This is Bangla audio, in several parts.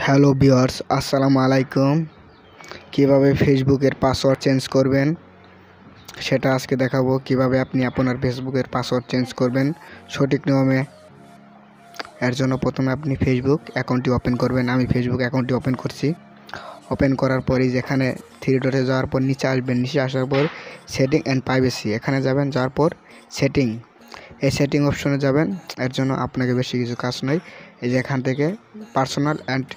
হ্যালো ভিউয়ার্স, আসসালামু আলাইকুম। কিভাবে ফেসবুকের পাসওয়ার্ড চেঞ্জ করবেন সেটা আজকে দেখাবো। কিভাবে আপনি আপনার ফেসবুকের পাসওয়ার্ড চেঞ্জ করবেন সঠিক নিয়মে। এর জন্য প্রথমে আপনি ফেসবুক অ্যাকাউন্টটি ওপেন করবেন। আমি ফেসবুক অ্যাকাউন্টটি ওপেন করছি। ওপেন করার পরই যেখানে থ্রি ডটে যাওয়ার পর নিচে আসবেন। নিচে আসার পর সেটিং অ্যান্ড প্রাইভেসি এখানে যাবেন। যাওয়ার পর সেটিং, এই সেটিং অপশনে যাবেন। এর জন্য আপনাকে বেশি কিছু কাজ নয়। এই যে এখান থেকে পার্সোনাল অ্যান্ড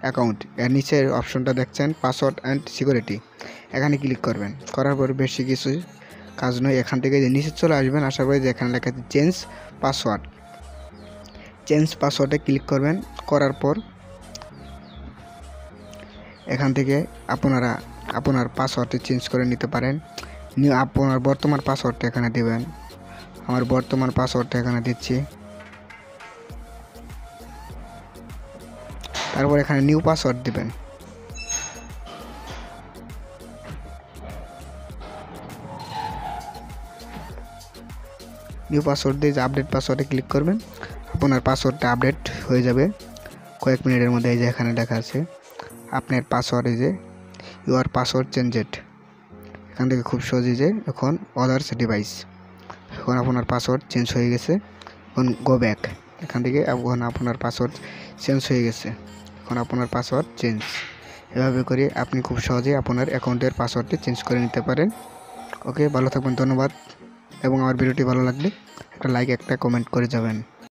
অ্যাকাউন্ট, এর নিচের অপশনটা দেখছেন পাসওয়ার্ড অ্যান্ড সিকিউরিটি, এখানে ক্লিক করবেন। করার পর বেশি কিছু কাজ নয়। এখান থেকে যে নিচে চলে আসবেন, আসার পরে যে এখানে লেখা আছে চেঞ্জ পাসওয়ার্ড, চেঞ্জ পাসওয়ার্ডে ক্লিক করবেন। করার পর এখান থেকে আপনারা আপনার পাসওয়ার্ডটি চেঞ্জ করে নিতে পারেন। আপনার বর্তমান পাসওয়ার্ডটা এখানে দেবেন। আমার বর্তমান পাসওয়ার্ডটা এখানে দিচ্ছি। তারপর এখানে নিউ পাসওয়ার্ড দিবেন। নিউ পাসওয়ার্ড দিয়ে যে আপডেট পাসওয়ার্ডে ক্লিক করবেন। আপনার পাসওয়ার্ডটা আপডেট হয়ে যাবে কয়েক মিনিটের মধ্যে। এই যে এখানে লেখা আছে আপনার পাসওয়ার্ডে যে ইউর পাসওয়ার্ড চেঞ্জেড, এখান থেকে খুব সহজে যে এখন আদার্স ডিভাইস, এখন আপনার পাসওয়ার্ড চেঞ্জ হয়ে গেছে। এখন গো ব্যাক, এখান থেকে এখন আপনার পাসওয়ার্ড চেঞ্জ হয়ে গেছে। এখন আপনার পাসওয়ার্ড চেঞ্জ। এভাবে করে আপনি খুব সহজে আপনার অ্যাকাউন্টের পাসওয়ার্ডটি চেঞ্জ করে নিতে পারেন। ওকে, ভালো থাকবেন, ধন্যবাদ। এবং আমার ভিডিওটি ভালো লাগলে একটা লাইক, একটা কমেন্ট করে যাবেন।